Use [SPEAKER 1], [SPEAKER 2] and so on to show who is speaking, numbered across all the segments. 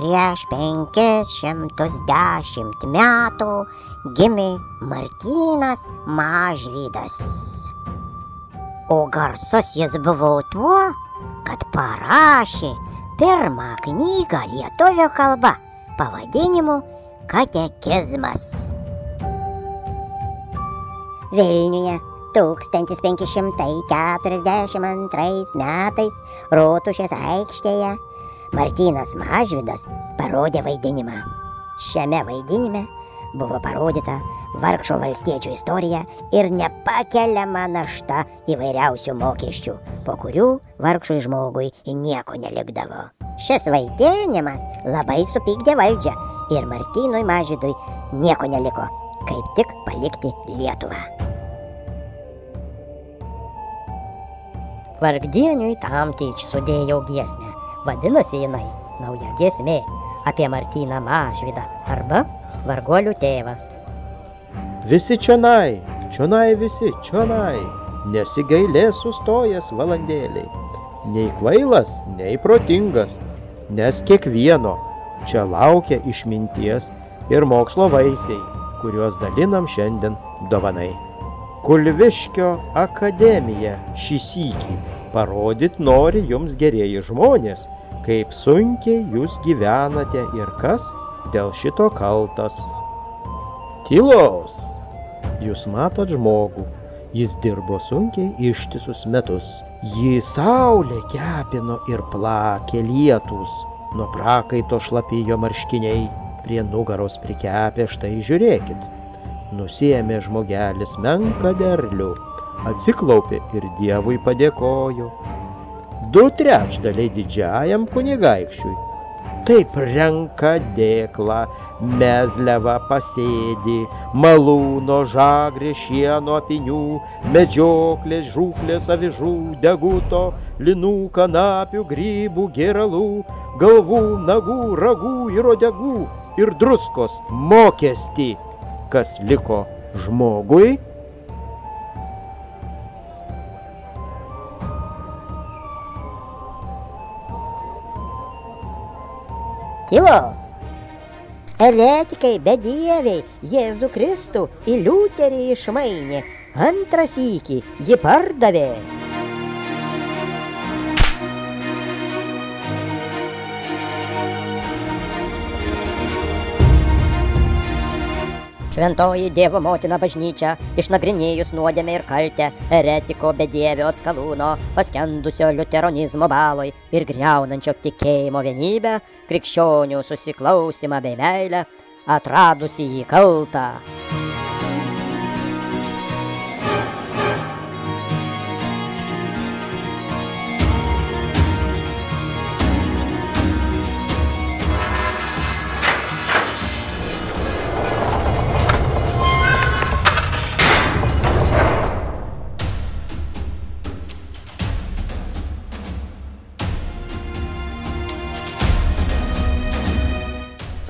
[SPEAKER 1] Prieš 510 metų gimė Martynas Mažvydas. O garsus jis buvo tuo, kad parašė pirmą knygą lietuvių kalba pavadinimu Katekizmas. Vilniuje 1542 metais Rotušės aikštėje Martynas Mažvydas parodė vaidinimą. Šiame vaidinime buvo parodyta vargšo valstiečio istorija ir nepakeliama našta įvairiausių mokesčių, po kurių vargšui žmogui nieko nelikdavo. Šis vaidinimas labai supykdė valdžią ir Martynui Mažvydui nieko neliko, kaip tik palikti Lietuvą.
[SPEAKER 2] Vargdieniui Tamtič sudėjau giesmę. Vadinasi jinai nauja giesmė apie Martyną Mažvydą arba Varguolių tėvas.
[SPEAKER 3] Visi čionai, čionai visi, čionai, nesigailės sustojęs valandėliai. Nei kvailas, nei protingas, nes kiekvieno čia laukia išminties ir mokslo vaisiai, kuriuos dalinam šiandien dovanai. Kulviškio akademija šį sykį parodyt nori jums gerieji žmonės, kaip sunkiai jūs gyvenate ir kas dėl šito kaltas. Tylos! Jūs matot žmogų, jis dirbo sunkiai ištisus metus. Jį saulė kepino ir plakė lietūs, nuo prakaito šlapijo marškiniai, prie nugaros prikepė, štai žiūrėkit. Nusiėmė žmogelis menką derlių, atsiklaupė ir Dievui padėkojo. 2/3 didžiajam kunigaikščiui. Taip renka dėklą, mezlevą pasėdi, malūno, žagrė, šieno apinių, medžioklės, žūklės, avižų, deguto, linų, kanapių, grybų, gėralų, galvų, nagų, ragų ir uodegų ir druskos mokestį. Kas liko žmogui?
[SPEAKER 2] Tylos! Eretikai, bedieviai, Jėzų Kristų į Liuterį išmainė, antrą sykį jį pardavė. Šventoji Dievo motina bažnyčia, išnagrinėjus nuodėmę ir kaltę, eretiko bedievio atskalūno, paskendusio liuteronizmo baloj ir griaunančio tikėjimo vienybę, krikščionių susiklausimą bei meilę, atradusi jį kaltą.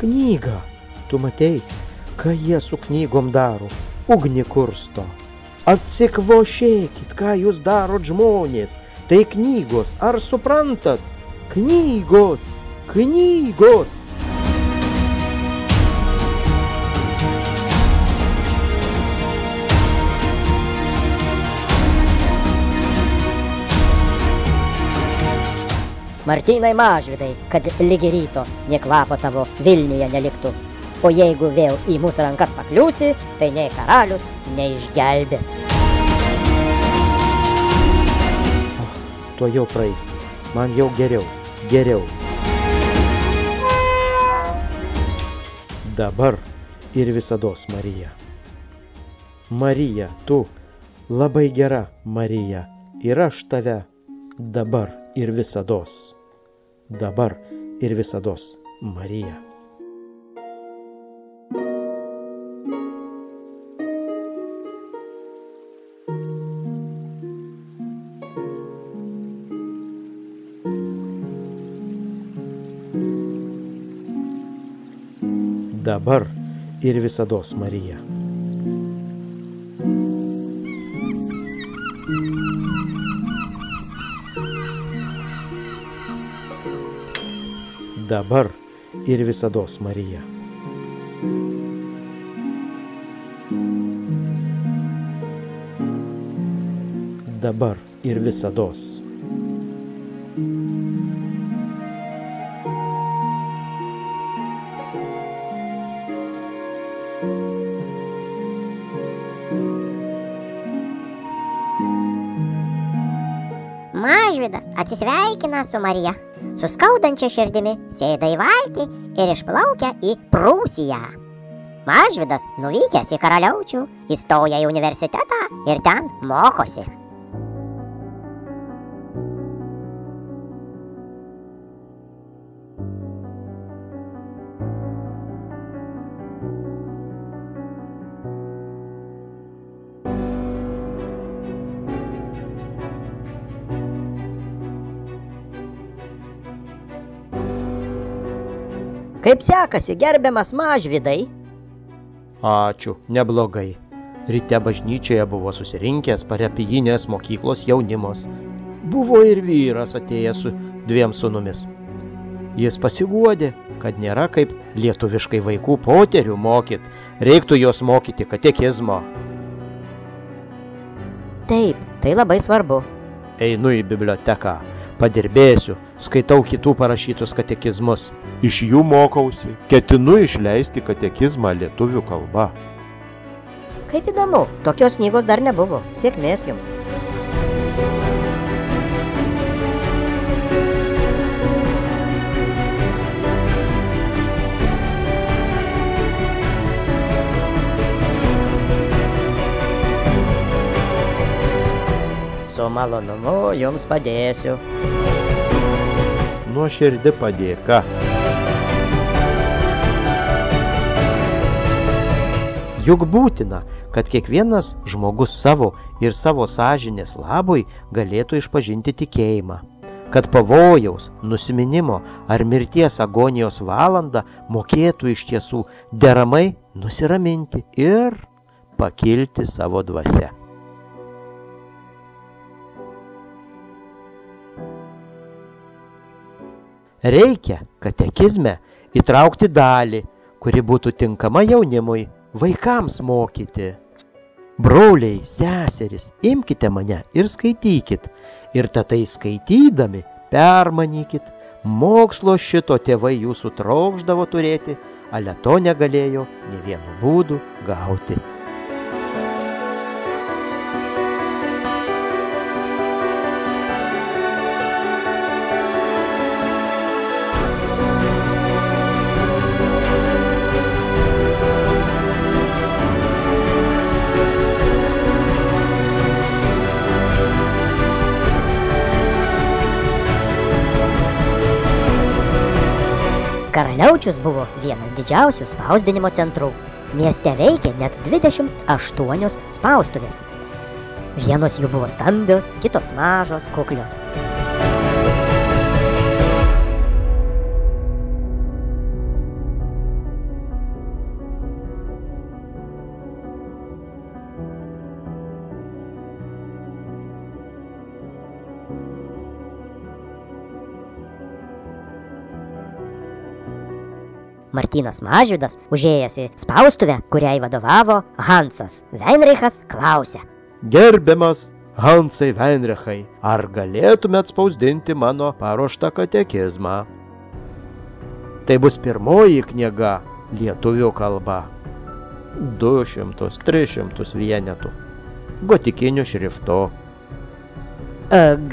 [SPEAKER 3] Knyga. Tu matei, ką jie su knygom daro? Ugnį kursto. Atsikvošėkit, ką jūs darot žmonės. Tai knygos, ar suprantat? Knygos, knygos.
[SPEAKER 2] Martynai Mažvydai, kad ligi ryto nė kvapo tavo Vilniuje neliktų. O jeigu vėl į mūsų rankas pakliūsi, tai nei karalius neišgelbės.
[SPEAKER 3] Tuo jau praeis. Man jau geriau, geriau. Dabar ir visados Marija. Marija, tu labai gera Marija. Ir aš tave dabar ir visados. Dabar ir visados Marija. Dabar ir visados Marija. Dabar ir visados Marija. Dabar ir visados.
[SPEAKER 1] Mažvydas atsisveikina su Marija. Su skaudančia širdimi sėda į valtį ir išplaukia į Prūsiją. Mažvydas, nuvykęs į Karaliaučių, įstoja į universitetą ir ten mokosi.
[SPEAKER 2] Kaip sekasi, gerbiamas Mažvydai?
[SPEAKER 3] Ačiū, neblogai. Ryte bažnyčioje buvo susirinkęs parapijinės mokyklos jaunimas. Buvo ir vyras atėjęs su 2 sūnumis. Jis pasiguodė, kad nėra kaip lietuviškai vaikų poterių mokyt, reiktų juos mokyti katekizmo.
[SPEAKER 2] Taip, tai labai svarbu.
[SPEAKER 3] Einu į biblioteką, padirbėsiu, skaitau kitų parašytus katekizmus. Iš jų mokausi, ketinu išleisti katekizmą lietuvių kalba.
[SPEAKER 2] Kaip įdomu, tokios knygos dar nebuvo. Sėkmės jums. Su malonumu jums padėsiu.
[SPEAKER 3] Nuoširdi padėka. Juk būtina, kad kiekvienas žmogus savo ir savo sąžinės labui galėtų išpažinti tikėjimą, kad pavojaus, nusiminimo ar mirties agonijos valandą mokėtų iš tiesų deramai nusiraminti ir pakilti savo dvasia. Reikia katekizme įtraukti dalį, kuri būtų tinkama jaunimui, vaikams mokyti. Broliai, seserys, imkite mane ir skaitykit. Ir tatai skaitydami permanykit. Mokslo šito tėvai jūsų trokšdavo turėti, ale to negalėjo nė vienu būdu gauti.
[SPEAKER 2] Karaliaučius buvo vienas didžiausių spausdinimo centrų. Mieste veikė net 28 spaustuvės. Vienos jų buvo stambios, kitos mažos, kuklios. Martynas Mažvydas, užėjęs į spaustuvę, kuriai vadovavo Hansas Weinreichas, klausė:
[SPEAKER 3] Gerbiamas Hansai Weinreichai, ar galėtumėt spausdinti mano paruoštą katekizmą? Tai bus pirmoji knyga lietuvių kalba. 200-300 vienetų. Gotikiniu šriftu.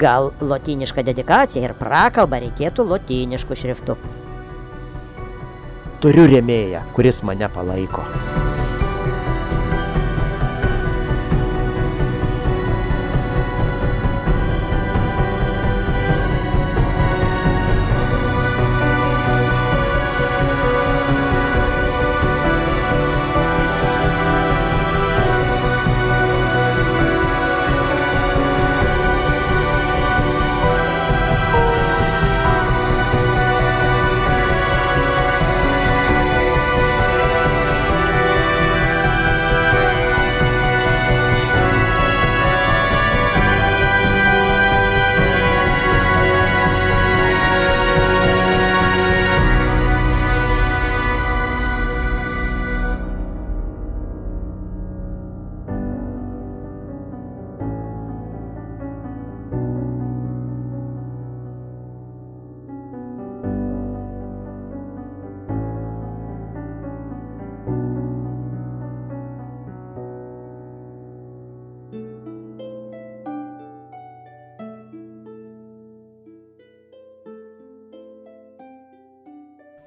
[SPEAKER 2] Gal lotynišką dedikaciją ir prakalbą reikėtų lotynišku šriftu.
[SPEAKER 3] Turiu rėmėją, kuris mane palaiko.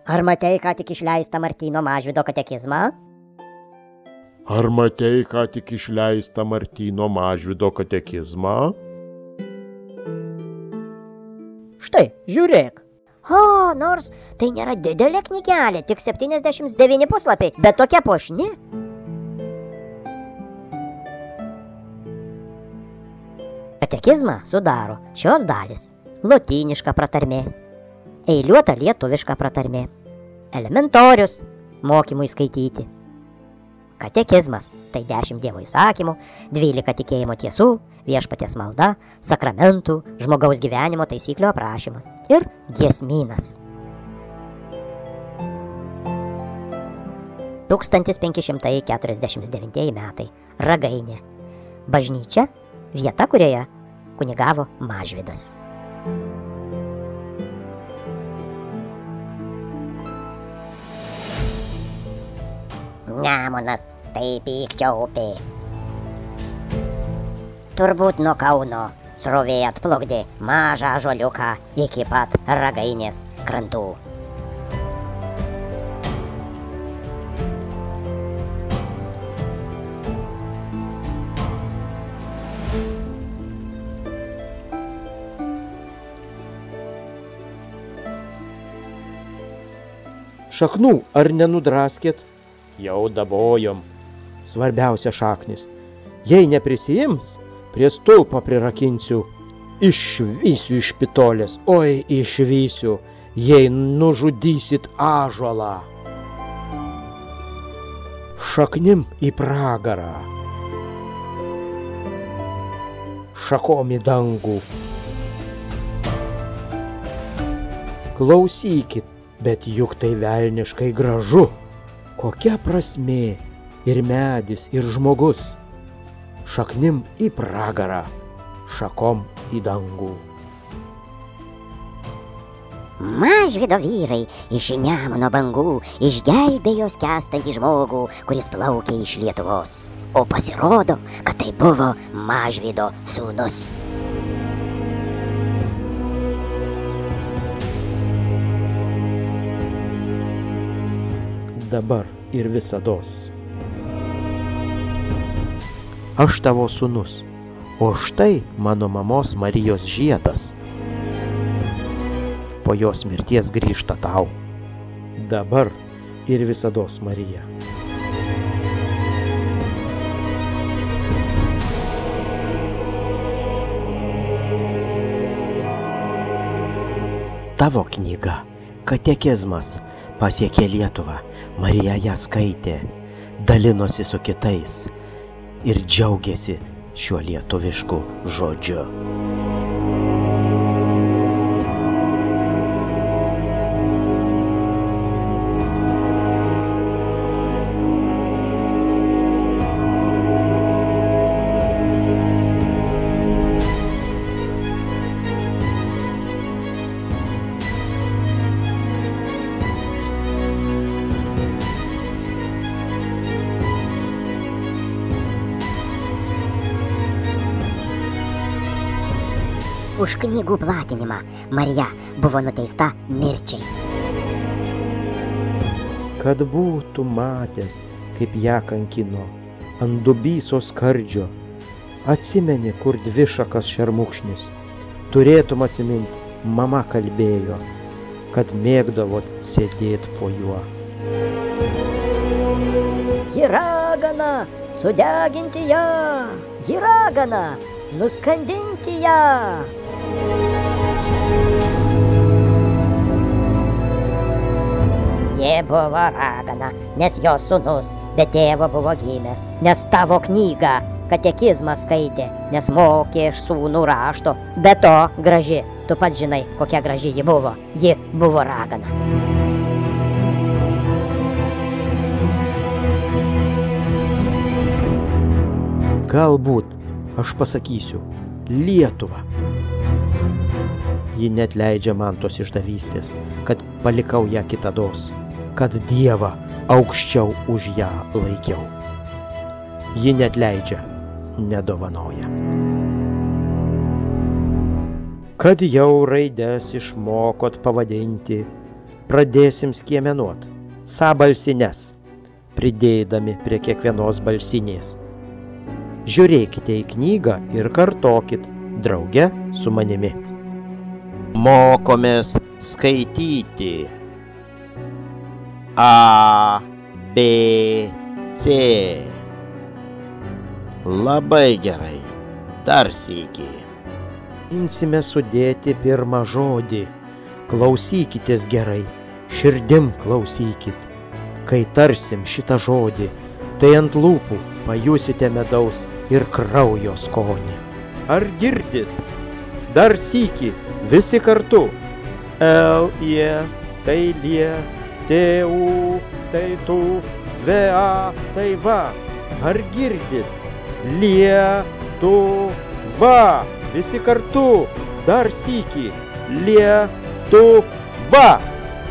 [SPEAKER 2] Ar matei, ką tik išleistą Martyno Mažvydo katekizmą?
[SPEAKER 4] Ar matei, ką tik išleistą Martyno Mažvydo katekizmą?
[SPEAKER 2] Štai, žiūrėk.
[SPEAKER 1] O, nors tai nėra didelė knygelė, tik 79 puslapiai, bet tokia puošni.
[SPEAKER 2] Katekizmą sudaro šios dalys: lotyniška pratarmė, eiliuota lietuviška pratarmė, elementorius mokymui skaityti. Katekizmas tai 10 Dievo įsakymų, 12 tikėjimo tiesų, viešpaties malda, sakramentų, žmogaus gyvenimo taisyklių aprašymas ir giesmynas. 1549 metai. Ragainė. Bažnyčia – vieta, kurioje kunigavo Mažvydas.
[SPEAKER 1] Nemunas tai pykčio upė. Turbūt nuo Kauno srovė atplukdė mažą ąžuoliuką iki pat Ragainės krantų.
[SPEAKER 3] Šaknų ar nenudraskėt? Jau dabojom. Svarbiausia šaknis. Jei neprisiims, prie stulpo prirakinsiu. Išvysiu iš pitolės, oi išvysiu, jei nužudysit ąžuolą. Šaknim į pragarą. Šakom į dangų. Klausykit, bet juk tai velniškai gražu. Kokia prasmė ir medis, ir žmogus. Šaknim į pragarą, šakom į dangų.
[SPEAKER 1] Mažvydo vyrai iš Nemuno bangų išgelbėjo skęstantį žmogų, kuris plaukė iš Lietuvos. O pasirodo, kad tai buvo Mažvydo sūnus.
[SPEAKER 3] Dabar ir visados. Aš tavo sūnus, o štai mano mamos Marijos žiedas. Po jos mirties grįžta tau. Dabar ir visados, Marija. Tavo knyga, katekizmas, pasiekė Lietuvą. Marija ją skaitė, dalinosi su kitais ir džiaugiasi šiuo lietuvišku žodžiu.
[SPEAKER 1] Už knygų platinimą Marija buvo nuteista mirčiai.
[SPEAKER 3] Kad būtų matęs, kaip ją kankino, ant dubysos skardžio, atsimeni, kur 2 šakas šermukšnis. Turėtum atsiminti, mama kalbėjo, kad mėgdavot sėdėt po juo.
[SPEAKER 2] Ji ragana, sudeginti ją, ji ragana, nuskandinti ją.
[SPEAKER 1] Ji buvo ragana, nes jos sūnus be tėvo buvo gimęs,
[SPEAKER 2] Nes tavo knygą katekizmą skaitė, nes mokė iš sūnų rašto. Be to graži, tu pats žinai, kokia graži ji buvo. Ji buvo ragana.
[SPEAKER 3] Galbūt aš pasakysiu Lietuvą. Ji net leidžia man tos išdavystės, kad palikau ją kitados, kad Dievą aukščiau už ją laikiau. Ji net leidžia, nedovanoja. Kad jau raides išmokot pavadinti, pradėsim skiemenuot sabalsines, pridėdami prie kiekvienos balsinės. Žiūrėkite į knygą ir kartokit drauge su manimi. Mokomės skaityti. A, B, C. Labai gerai. Dar sykį. Imsime sudėti pirmą žodį. Klausykitės gerai. Širdim klausykit. Kai tarsim šitą žodį, tai ant lūpų pajusite medaus ir kraujo skonį. Ar girdit? Dar sykį, visi kartu. L, I, tai lie, T, U, tai tu, V, A, tai va. Ar girdit? Lie, tu, va. Visi kartu. Dar sykį. Lie, tu, va.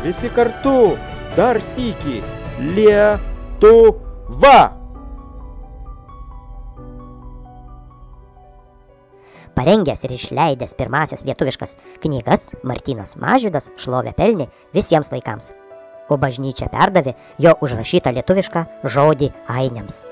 [SPEAKER 3] Visi kartu. Dar sykį. Lie, tu, va.
[SPEAKER 1] Parengęs ir išleidęs pirmasias lietuviškas knygas, Martynas Mažvydas šlovę pelnė visiems laikams, o bažnyčia perdavė jo užrašytą lietuvišką žodį ainiams.